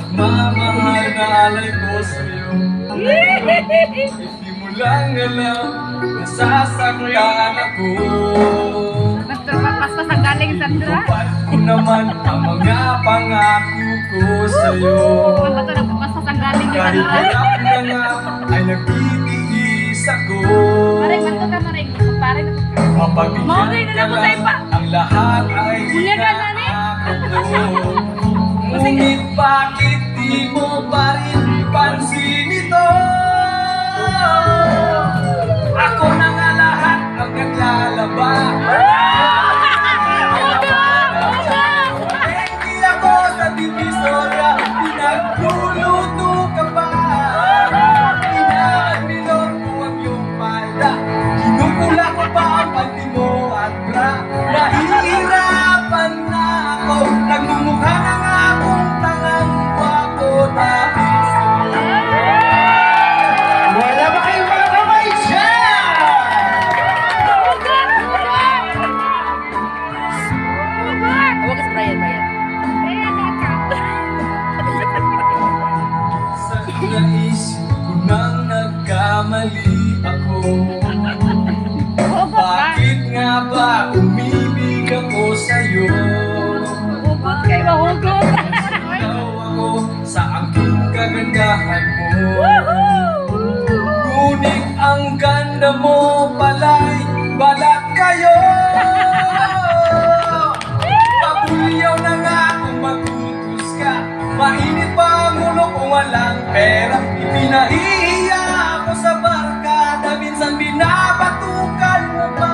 Pagmamahal na alay ko sa'yo. Hindi mo lang alam, nasasaktan ako. Nagturpapas ang galing, Sandra. Tupad ko naman ang mga pangako ko sa'yo. Ano ba ito? Nagturpapas ang galing, Kahit Sandra. hirap na nga ay nagtitiis ako. Maring, manto ka, Maring. Pare na ka. Mapabigyan ka lang, ang lahat ay inaako ko. Ngunit bakit di mo pa rin pansin ito? Ako na nga lahat ang naglalaba. Hindi ako sa divisorya, pinagluluto ka pa. Inaanilor ko ang iyong palda, kinukula ko pa ang panty mo at bra. Nahihirapan na ako, nagmumukha na nga akong tangang gwapo dahil sa'yo. Wala ba kayong mga kamay dyan? Huwag ka sa Brian, Brian. Sa naisip ko nang nagkamali ako. Bakit nga ba umibig ako sa'yo? Hugot kayo, mahugot. Ikaw ako sa aking kagandahan mo. Ngunit ang ganda mo pala'y balat kayo. Pabulyaw na nga kung magutos ka. Mainit pa ang ulo kung walang pera. Ipinahihiya ako sa barkada, minsan binabatukan mo pa.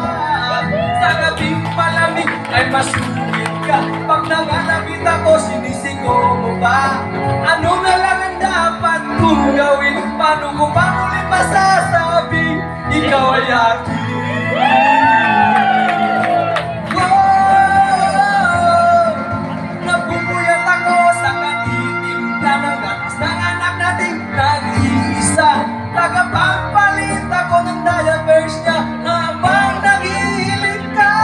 Sa gabing malamig ay masungit ka. Pag nangalapit ako, sinisigo mo ba? Ano na lang ang dapat kong gawin? Paano ko pa muli masasabing ikaw ay akin? Napupuyat ako sa katitimla ng gatas ng anak nating nag-iisa. Tagapagpalit ako ng diapers niya habang nag-ihilig ka.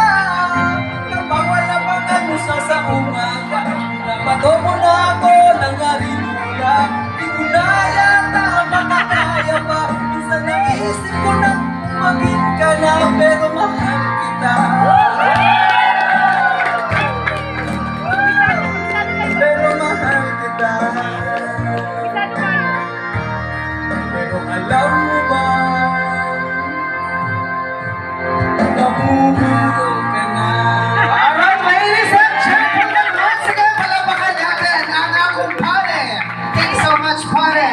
Kapag wala pang almusal sa umaga, pinabato mo na ako ng harinula. Di ko na yata makakaya pa. Minsan naisip ko na umagin ka na, pero mahal kita. Pero mahal kita. Pero alam mo ba, nahuhulog ka na. Alright, ladies and gentlemen, once again, palapakan natin ang akong pare. Thanks so much, pare.